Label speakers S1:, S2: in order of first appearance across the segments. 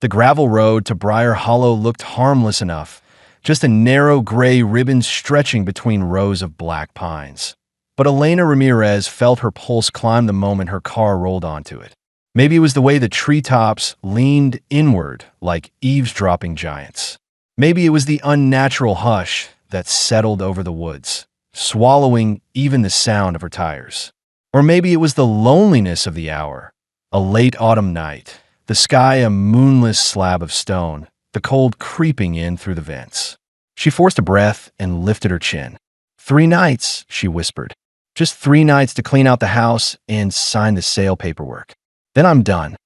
S1: The gravel road to Brier Hollow looked harmless enough, just a narrow gray ribbon stretching between rows of black pines. But Elena Ramirez felt her pulse climb the moment her car rolled onto it. Maybe it was the way the treetops leaned inward like eavesdropping giants. Maybe it was the unnatural hush that settled over the woods, swallowing even the sound of her tires. Or maybe it was the loneliness of the hour, a late autumn night, the sky a moonless slab of stone, the cold creeping in through the vents. She forced a breath and lifted her chin. 3 nights, she whispered. Just 3 nights to clean out the house and sign the sale paperwork. Then I'm done.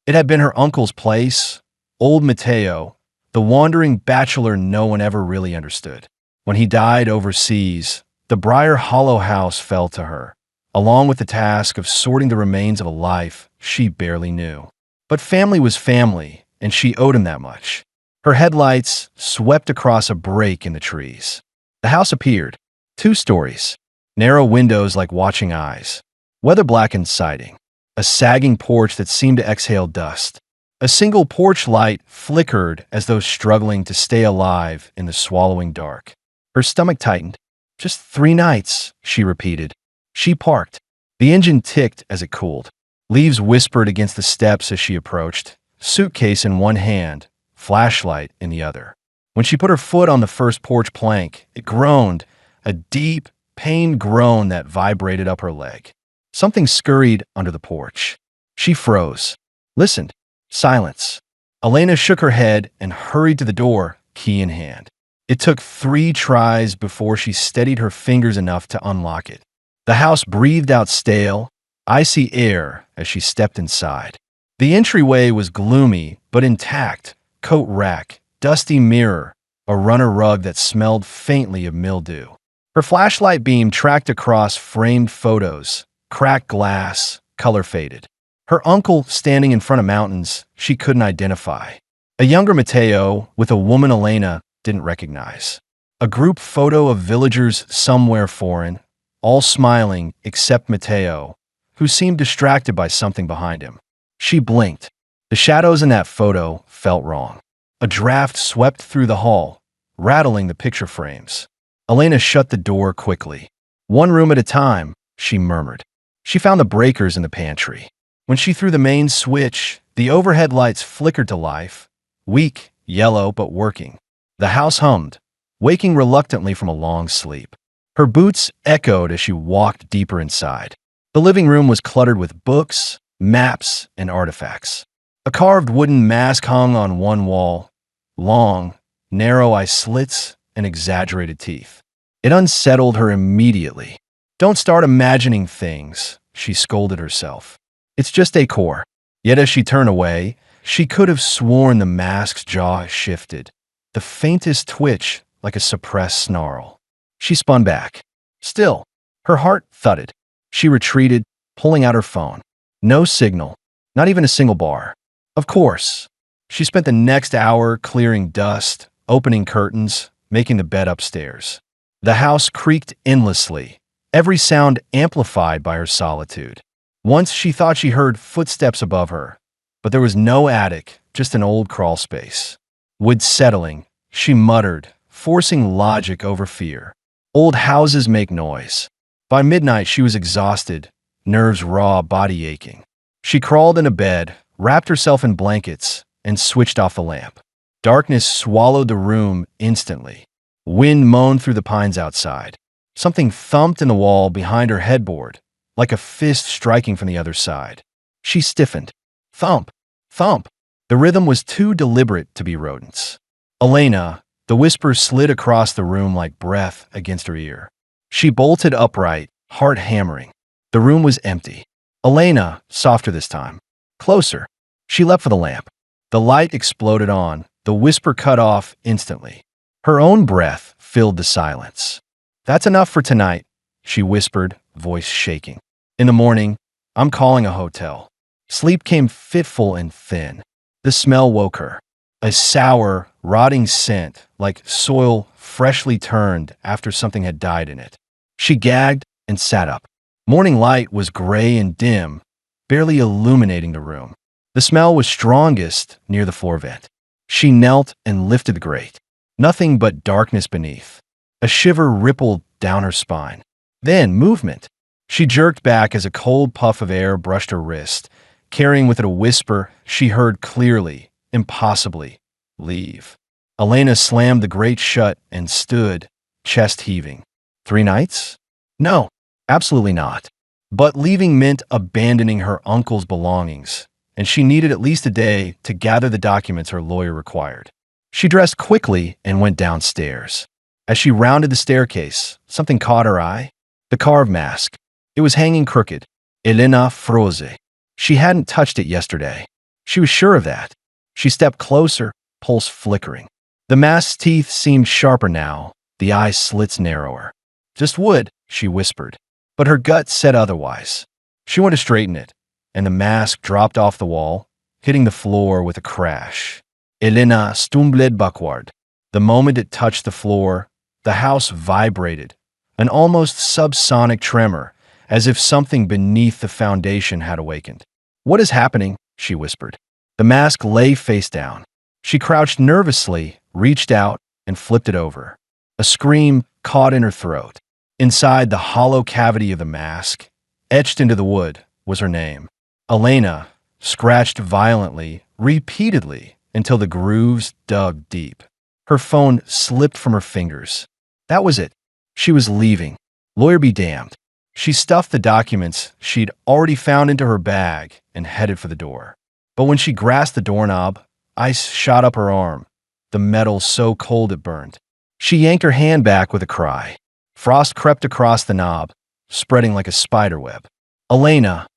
S1: It had been her uncle's place, old Matteo, the wandering bachelor no one ever really understood. When he died overseas, the Brier Hollow house fell to her, along with the task of sorting the remains of a life she barely knew. But family was family, and she owed him that much. Her headlights swept across a break in the trees. The house appeared. 2 stories. Narrow windows like watching eyes. Weather-blackened siding. A sagging porch that seemed to exhale dust. A single porch light flickered as though struggling to stay alive in the swallowing dark. Her stomach tightened. Just 3 nights, she repeated. She parked. The engine ticked as it cooled. Leaves whispered against the steps as she approached, suitcase in one hand, flashlight in the other. When she put her foot on the first porch plank, it groaned, a deep, pained groan that vibrated up her leg. Something scurried under the porch. She froze. Listened. Silence. Elena shook her head and hurried to the door, key in hand. It took 3 tries before she steadied her fingers enough to unlock it. The house breathed out stale, icy air as she stepped inside. The entryway was gloomy but intact. Coat rack, dusty mirror, a runner rug that smelled faintly of mildew. Her flashlight beam tracked across framed photos, cracked glass, color faded. Her uncle standing in front of mountains she couldn't identify. A younger Matteo with a woman Elena didn't recognize. A group photo of villagers somewhere foreign, all smiling except Matteo, who seemed distracted by something behind him. She blinked. The shadows in that photo felt wrong. A draft swept through the hall, rattling the picture frames. Elena shut the door quickly. 1 room at a time, she murmured. She found the breakers in the pantry. When she threw the main switch, the overhead lights flickered to life, weak, yellow, but working. The house hummed, waking reluctantly from a long sleep. Her boots echoed as she walked deeper inside. The living room was cluttered with books, maps, and artifacts. A carved wooden mask hung on one wall, long, narrow eye slits and exaggerated teeth. It unsettled her immediately. Don't start imagining things, she scolded herself. It's just decor. Yet as she turned away, she could have sworn the mask's jaw shifted, the faintest twitch like a suppressed snarl. She spun back. Still, her heart thudded. She retreated, pulling out her phone. No signal, not even a single bar. Of course. She spent the next hour clearing dust, opening curtains, making the bed upstairs. The house creaked endlessly, every sound amplified by her solitude. Once she thought she heard footsteps above her, but there was no attic, just an old crawl space. Wood settling, she muttered, forcing logic over fear. Old houses make noise. By midnight, she was exhausted, nerves raw, body aching. She crawled into bed, wrapped herself in blankets, and switched off the lamp. Darkness swallowed the room instantly. Wind moaned through the pines outside. Something thumped in the wall behind her headboard, like a fist striking from the other side. She stiffened. Thump, thump. The rhythm was too deliberate to be rodents. Elena, the whisper slid across the room like breath against her ear. She bolted upright, heart hammering. The room was empty. Elena, softer this time. Closer. She leapt for the lamp. The light exploded on, the whisper cut off instantly. Her own breath filled the silence. That's enough for tonight, she whispered, voice shaking. In the morning, I'm calling a hotel. Sleep came fitful and thin. The smell woke her. A sour, rotting scent, like soil freshly turned after something had died in it. She gagged and sat up. Morning light was gray and dim, barely illuminating the room. The The smell was strongest near the floor vent. She knelt and lifted the grate. Nothing but darkness beneath. A shiver rippled down her spine. Then movement. She jerked back as a cold puff of air brushed her wrist, carrying with it a whisper she heard clearly, impossibly. Leave. Elena slammed the grate shut and stood, chest heaving. 3 nights? No, absolutely not. But leaving meant abandoning her uncle's belongings, and she needed at least a day to gather the documents her lawyer required. She dressed quickly and went downstairs. As she rounded the staircase, something caught her eye. The carved mask. It was hanging crooked. Elena Froze. She hadn't touched it yesterday. She was sure of that. She stepped closer, pulse flickering. The mask's teeth seemed sharper now, the eye slits narrower. Just wood, she whispered. But her gut said otherwise. She went to straighten it, and the mask dropped off the wall, hitting the floor with a crash. Elena stumbled backward. The moment it touched the floor, the house vibrated, an almost subsonic tremor, as if something beneath the foundation had awakened. "What is happening?" she whispered. The mask lay face down. She crouched nervously, reached out, and flipped it over. A scream caught in her throat. Inside the hollow cavity of the mask, etched into the wood, was her name. Elena, scratched violently, repeatedly, until the grooves dug deep. Her phone slipped from her fingers. That was it. She was leaving. Lawyer be damned. She stuffed the documents she'd already found into her bag and headed for the door. But when she grasped the doorknob, ice shot up her arm, the metal so cold it burned. She yanked her hand back with a cry. Frost crept across the knob, spreading like a spiderweb. "Elena!"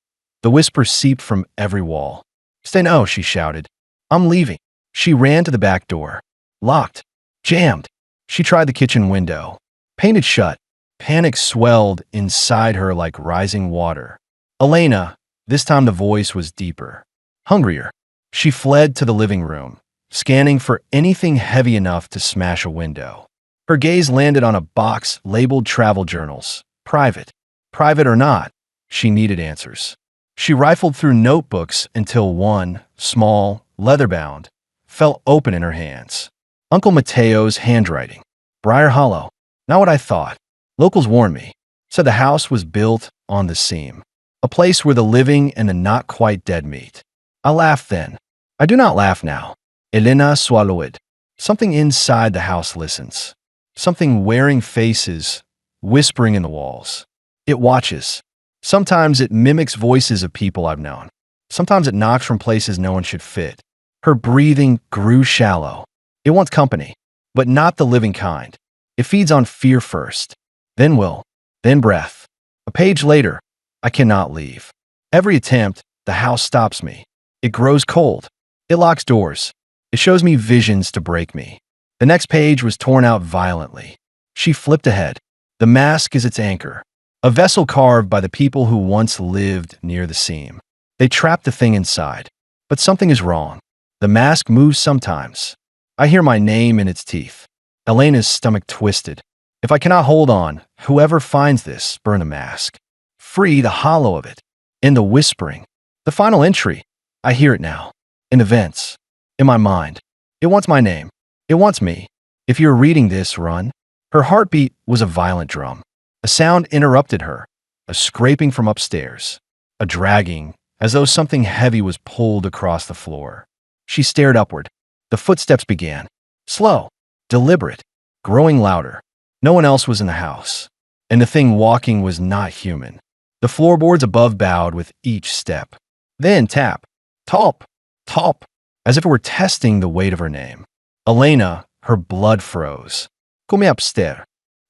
S1: The whisper seeped from every wall. "Stay no," she shouted. "I'm leaving." She ran to the back door. Locked. Jammed. She tried the kitchen window. Painted shut. Panic swelled inside her like rising water. "Elena!" This time the voice was deeper. Hungrier. She fled to the living room, scanning for anything heavy enough to smash a window. Her gaze landed on a box labeled travel journals. Private. Private or not, she needed answers. She rifled through notebooks until one, small, leather-bound, fell open in her hands. Uncle Matteo's handwriting. Brier Hollow. Not what I thought. Locals warned me. Said the house was built on the seam. A place where the living and the not-quite-dead meet. I laughed then. I do not laugh now. Elena swallowed. Something inside the house listens. Something wearing faces, whispering in the walls. It watches. Sometimes it mimics voices of people I've known. Sometimes it knocks from places no one should fit. Her breathing grew shallow. It wants company, but not the living kind. It feeds on fear first, then will, then breath. A page later, I cannot leave. Every attempt, the house stops me. It grows cold. It locks doors. It shows me visions to break me. The next page was torn out violently. She flipped ahead. The mask is its anchor. A vessel carved by the people who once lived near the seam. They trapped the thing inside. But something is wrong. The mask moves sometimes. I hear my name in its teeth. Elena's stomach twisted. If I cannot hold on, whoever finds this, burn the mask. Free the hollow of it. In the whispering. The final entry. I hear it now. In the vents. In my mind. It wants my name. It wants me. If you're reading this, run. Her heartbeat was a violent drum. A sound interrupted her. A scraping from upstairs. A dragging, as though something heavy was pulled across the floor. She stared upward. The footsteps began. Slow. Deliberate. Growing louder. No one else was in the house. And the thing walking was not human. The floorboards above bowed with each step. Then tap. Talp. Talp. As if it were testing the weight of her name. Elena, her blood froze. Come upstairs.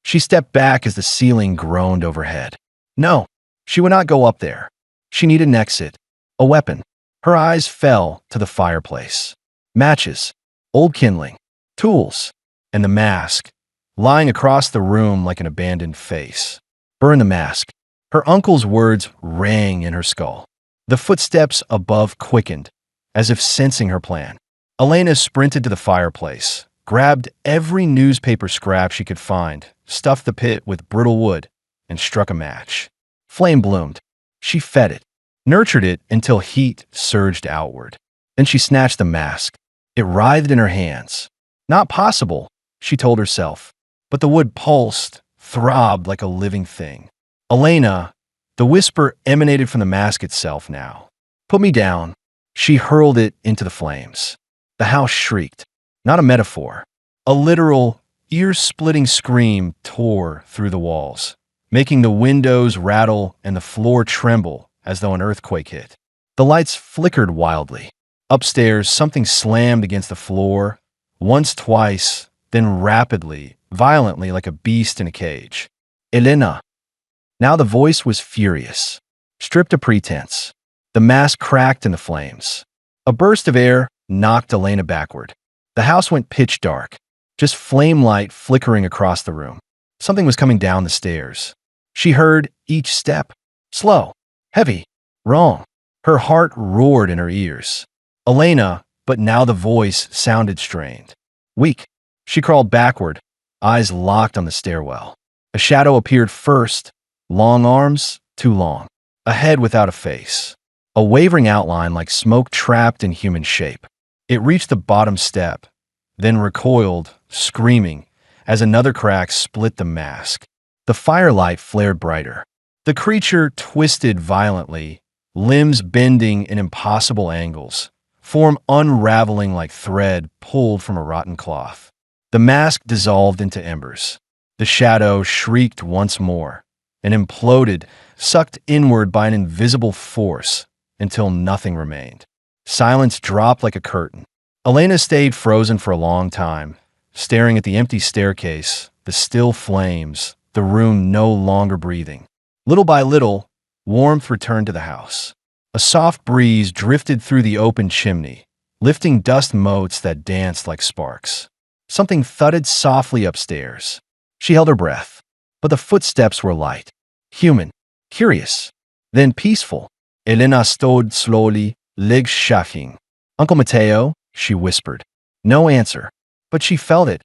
S1: She stepped back as the ceiling groaned overhead. No, she would not go up there. She needed an exit. A weapon. Her eyes fell to the fireplace. Matches. Old kindling. Tools. And the mask, lying across the room like an abandoned face. Burn the mask. Her uncle's words rang in her skull. The footsteps above quickened, as if sensing her plan. Elena sprinted to the fireplace, grabbed every newspaper scrap she could find, stuffed the pit with brittle wood, and struck a match. Flame bloomed. She fed it. nurtured it until heat surged outward. Then she snatched the mask. It writhed in her hands. Not possible, she told herself. But the wood pulsed, throbbed like a living thing. Elena, the whisper emanated from the mask itself now. Put me down. She hurled it into the flames. The house shrieked. Not a metaphor. A literal, ear-splitting scream tore through the walls, making the windows rattle and the floor tremble as though an earthquake hit. The lights flickered wildly. Upstairs, something slammed against the floor, once, twice, then rapidly, violently like a beast in a cage. Elena. Now the voice was furious, stripped of pretense. The mask cracked in the flames. A burst of air knocked Elena backward. The house went pitch dark, just flame light flickering across the room. Something was coming down the stairs. She heard each step. Slow, heavy, wrong. Her heart roared in her ears. Elena, but now the voice sounded strained. Weak. She crawled backward, eyes locked on the stairwell. A shadow appeared first, long arms, too long. A head without a face. A wavering outline like smoke trapped in human shape. It reached the bottom step, then recoiled, screaming, as another crack split the mask. The firelight flared brighter. The creature twisted violently, limbs bending in impossible angles, form unraveling like thread pulled from a rotten cloth. The mask dissolved into embers. The shadow shrieked once more and imploded, sucked inward by an invisible force until nothing remained. Silence dropped like a curtain. Elena stayed frozen for a long time, staring at the empty staircase, the still flames, the room no longer breathing. Little by little, warmth returned to the house. A soft breeze drifted through the open chimney, lifting dust motes that danced like sparks. Something thudded softly upstairs. She held her breath, but the footsteps were light, human, curious, then peaceful. Elena stood slowly, legs shaking. Uncle Matteo, she whispered. No answer, but she felt it.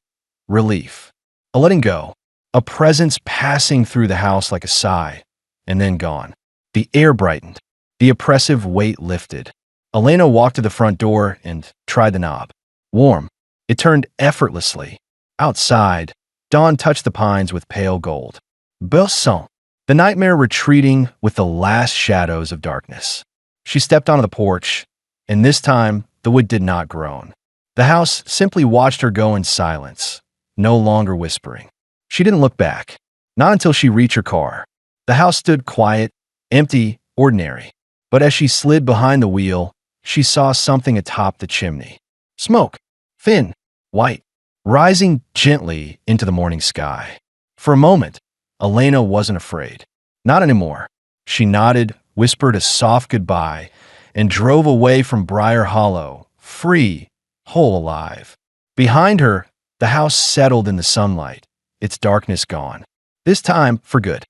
S1: Relief. A letting go. A presence passing through the house like a sigh, and then gone. The air brightened. The oppressive weight lifted. Elena walked to the front door and tried the knob. Warm. It turned effortlessly. Outside, dawn touched the pines with pale gold. Beau-sang. The nightmare retreating with the last shadows of darkness. She stepped onto the porch, and this time the wood did not groan. The house simply watched her go in silence, no longer whispering. She didn't look back, not until she reached her car. The house stood quiet, empty, ordinary. But as she slid behind the wheel, she saw something atop the chimney. Smoke, thin, white, rising gently into the morning sky. For a moment, Elena wasn't afraid. Not anymore. She nodded, whispered a soft goodbye, and drove away from Brier Hollow, free, whole alive. Behind her, the house settled in the sunlight, its darkness gone. This time for good.